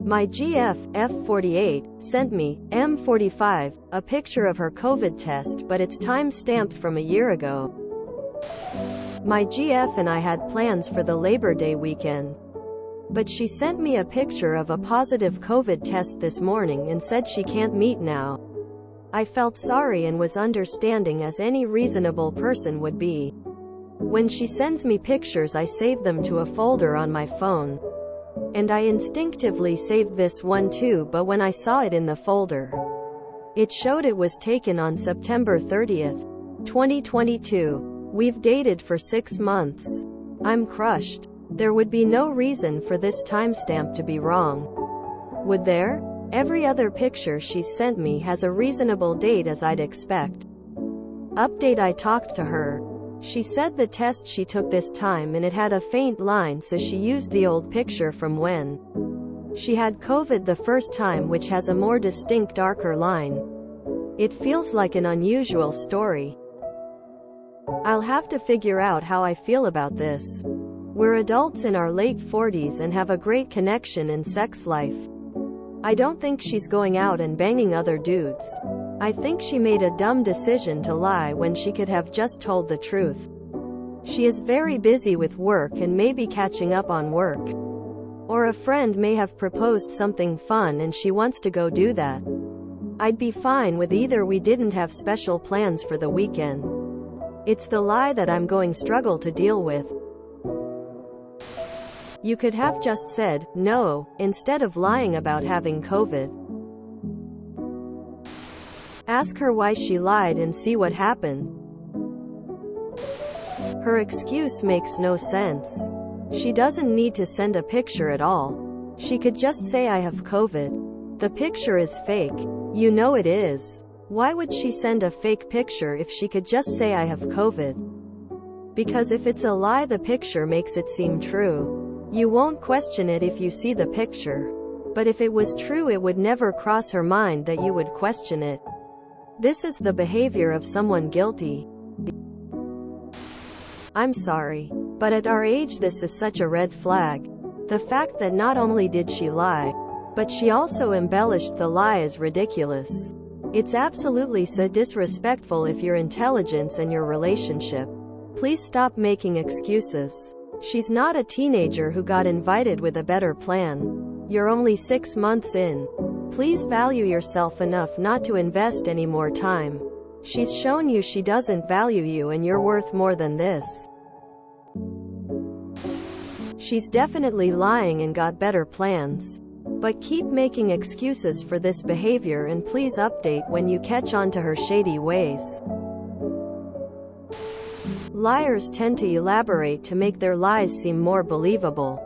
My GF, F48, sent me, M45, a picture of her COVID test, but it's time-stamped from a year ago. My GF and I had plans for the Labor Day weekend. But she sent me a picture of a positive COVID test this morning and said she can't meet now. I felt sorry and was understanding as any reasonable person would be. When she sends me pictures, I save them to a folder on my phone. And I instinctively saved this one too, but when I saw it in the folder, it showed it was taken on September 30th, 2022. We've dated for 6 months. I'm crushed. There would be no reason for this timestamp to be wrong. Would there? Every other picture she's sent me has a reasonable date, as I'd expect. Update: I talked to her. She said the test she took this time and it had a faint line, so she used the old picture from when she had COVID the first time, which has a more distinct darker line. It feels like an unusual story. I'll have to figure out how I feel about this. We're adults in our late 40s and have a great connection and sex life. I don't think she's going out and banging other dudes. I think she made a dumb decision to lie when she could have just told the truth. She is very busy with work and may be catching up on work. Or a friend may have proposed something fun and she wants to go do that. I'd be fine with either. We didn't have special plans for the weekend. It's the lie that I'm going to struggle to deal with. You could have just said no, instead of lying about having COVID. Ask her why she lied and see what happened. Her excuse makes no sense. She doesn't need to send a picture at all. She could just say I have COVID. The picture is fake. You know it is. Why would she send a fake picture if she could just say I have COVID? Because if it's a lie, the picture makes it seem true. You won't question it if you see the picture. But if it was true, it would never cross her mind that you would question it. This is the behavior of someone guilty. I'm sorry, but at our age this is such a red flag. The fact that not only did she lie, but she also embellished the lie is ridiculous. It's absolutely so disrespectful of your intelligence and your relationship. Please stop making excuses. She's not a teenager who got invited with a better plan. You're only 6 months in. Please value yourself enough not to invest any more time. She's shown you she doesn't value you and you're worth more than this. She's definitely lying and got better plans. But keep making excuses for this behavior, and please update when you catch on to her shady ways. Liars tend to elaborate to make their lies seem more believable.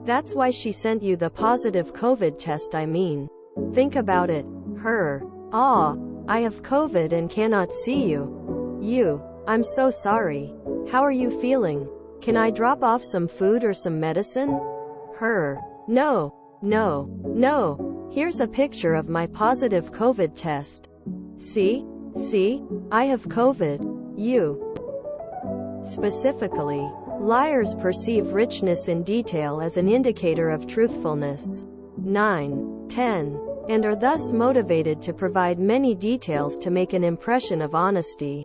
That's why she sent you the positive COVID test. I mean, think about it. Her, I have COVID and cannot see you. I'm so sorry. How are you feeling? Can I drop off some food or some medicine? Her, no. Here's a picture of my positive COVID test. See? I have COVID. You. Specifically, liars perceive richness in detail as an indicator of truthfulness. 9, 10, and are thus motivated to provide many details to make an impression of honesty.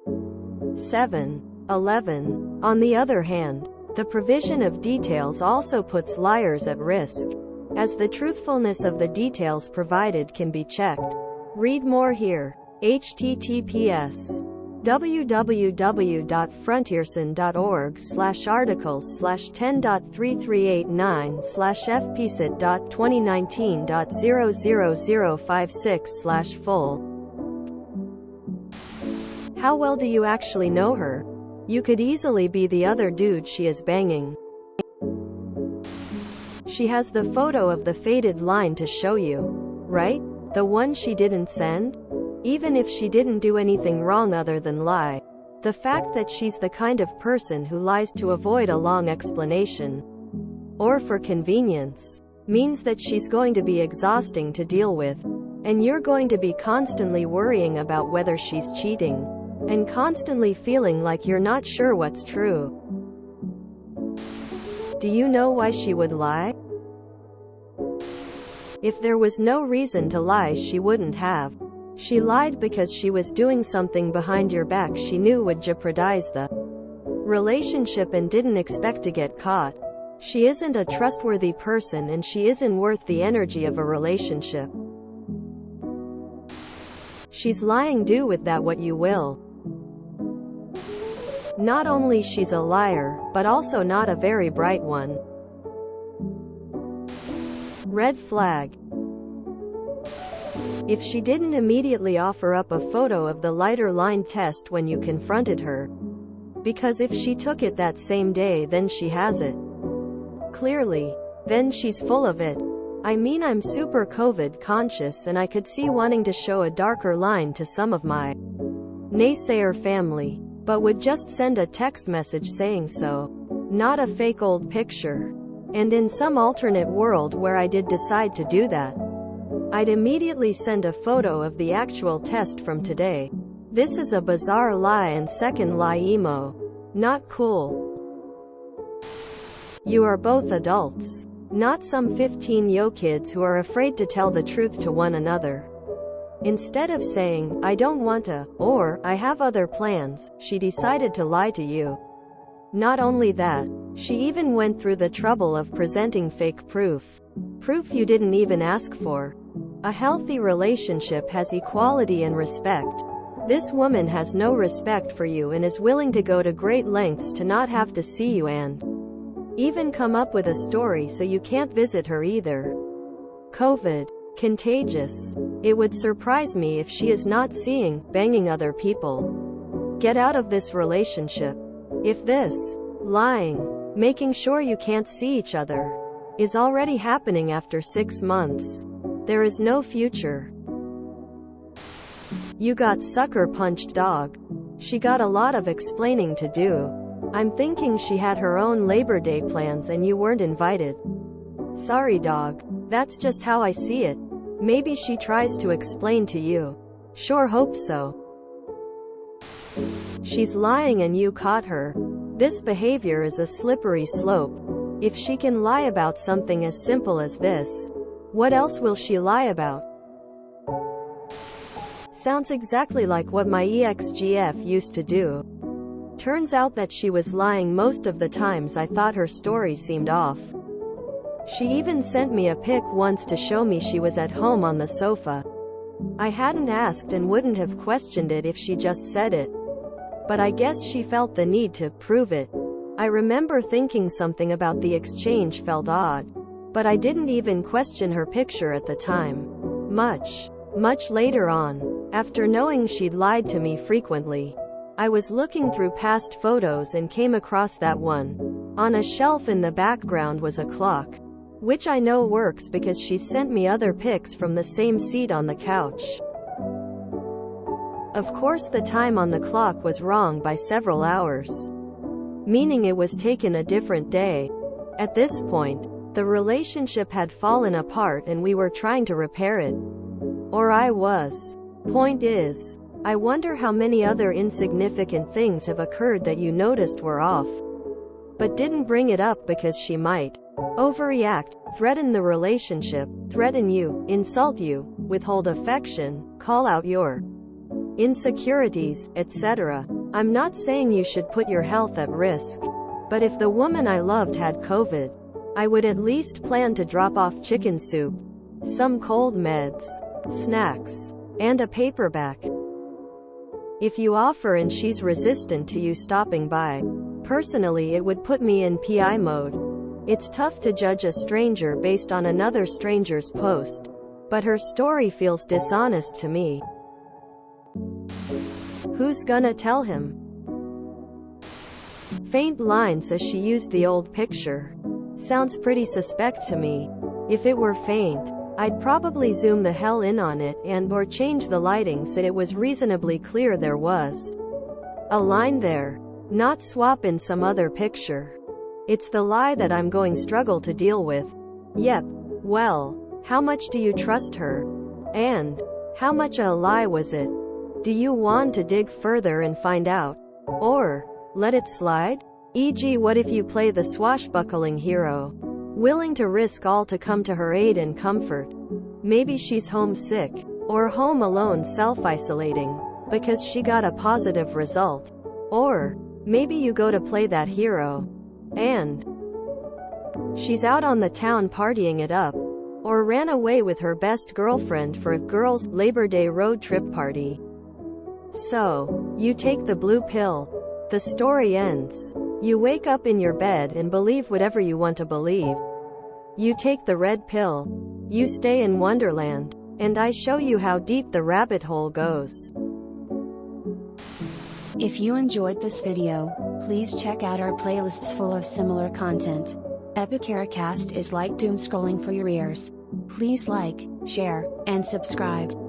7, 11. On the other hand, the provision of details also puts liars at risk, as the truthfulness of the details provided can be checked. Read more here. https www.frontierson.org/articles/10.338.9/fpsit.2019.00056/full. How well do you actually know her? You could easily be the other dude she is banging. She has the photo of the faded line to show you, right? The one she didn't send? Even if she didn't do anything wrong other than lie, the fact that she's the kind of person who lies to avoid a long explanation, or for convenience, means that she's going to be exhausting to deal with, and you're going to be constantly worrying about whether she's cheating, and constantly feeling like you're not sure what's true. Do you know why she would lie? If there was no reason to lie, she wouldn't have. She lied because she was doing something behind your back she knew would jeopardize the relationship and didn't expect to get caught. She isn't a trustworthy person, and she isn't worth the energy of a relationship. She's lying. Do with that what you will. Not only she's a liar, but also not a very bright one. Red flag. If she didn't immediately offer up a photo of the lighter line test when you confronted her. Because if she took it that same day, then she has it. Clearly. Then she's full of it. I mean, I'm super COVID conscious, and I could see wanting to show a darker line to some of my naysayer family, but would just send a text message saying so. Not a fake old picture. And in some alternate world where I did decide to do that, I'd immediately send a photo of the actual test from today. This is a bizarre lie and second lie emo. Not cool. You are both adults. Not some 15-year kids who are afraid to tell the truth to one another. Instead of saying, I don't want to, or, I have other plans, she decided to lie to you. Not only that, she even went through the trouble of presenting fake proof. Proof you didn't even ask for. A healthy relationship has equality and respect. This woman has no respect for you and is willing to go to great lengths to not have to see you and even come up with a story so you can't visit her either. COVID. Contagious. It would surprise me if she is not seeing, banging other people. Get out of this relationship. If this, lying, making sure you can't see each other, is already happening after 6 months, there is no future. You got sucker punched, dog. She got a lot of explaining to do. I'm thinking she had her own Labor Day plans and you weren't invited. Sorry, dog. That's just how I see it. Maybe she tries to explain to you. Sure hope so. She's lying and you caught her. This behavior is a slippery slope. If she can lie about something as simple as this, what else will she lie about? Sounds exactly like what my ex-GF used to do. Turns out that she was lying most of the times I thought her story seemed off. She even sent me a pic once to show me she was at home on the sofa. I hadn't asked and wouldn't have questioned it if she just said it. But I guess she felt the need to prove it. I remember thinking something about the exchange felt odd. But I didn't even question her picture at the time. Much later on, after knowing she'd lied to me frequently, I was looking through past photos and came across that one. On a shelf in the background was a clock. Which I know works because she sent me other pics from the same seat on the couch. Of course the time on the clock was wrong by several hours. Meaning it was taken a different day. At this point, the relationship had fallen apart and we were trying to repair it. Or I was. Point is, I wonder how many other insignificant things have occurred that you noticed were off, but didn't bring it up because she might overreact, threaten the relationship, threaten you, insult you, withhold affection, call out your insecurities, etc. I'm not saying you should put your health at risk, but if the woman I loved had COVID, I would at least plan to drop off chicken soup, some cold meds, snacks, and a paperback. If you offer and she's resistant to you stopping by, personally it would put me in PI mode. It's tough to judge a stranger based on another stranger's post, but her story feels dishonest to me. Who's gonna tell him? Faint line says she used the old picture. Sounds pretty suspect to me. If it were faint, I'd probably zoom the hell in on it or change the lighting so it was reasonably clear there was a line there. Not swap in some other picture. It's the lie that I'm going struggle to deal with. Yep. Well, how much do you trust her? And how much a lie was it? Do you want to dig further and find out? Or let it slide? E.g., what if you play the swashbuckling hero? willing to risk all to come to her aid and comfort. Maybe she's homesick, or home alone self-isolating, because she got a positive result. Or maybe you go to play that hero, and she's out on the town partying it up, or ran away with her best girlfriend for a girls' Labor Day road trip party. So, you take the blue pill. The story ends. You wake up in your bed and believe whatever you want to believe. You take the red pill. You stay in Wonderland. And I show you how deep the rabbit hole goes. If you enjoyed this video, please check out our playlists full of similar content. Epicaricast is like doom scrolling for your ears. Please like, share, and subscribe.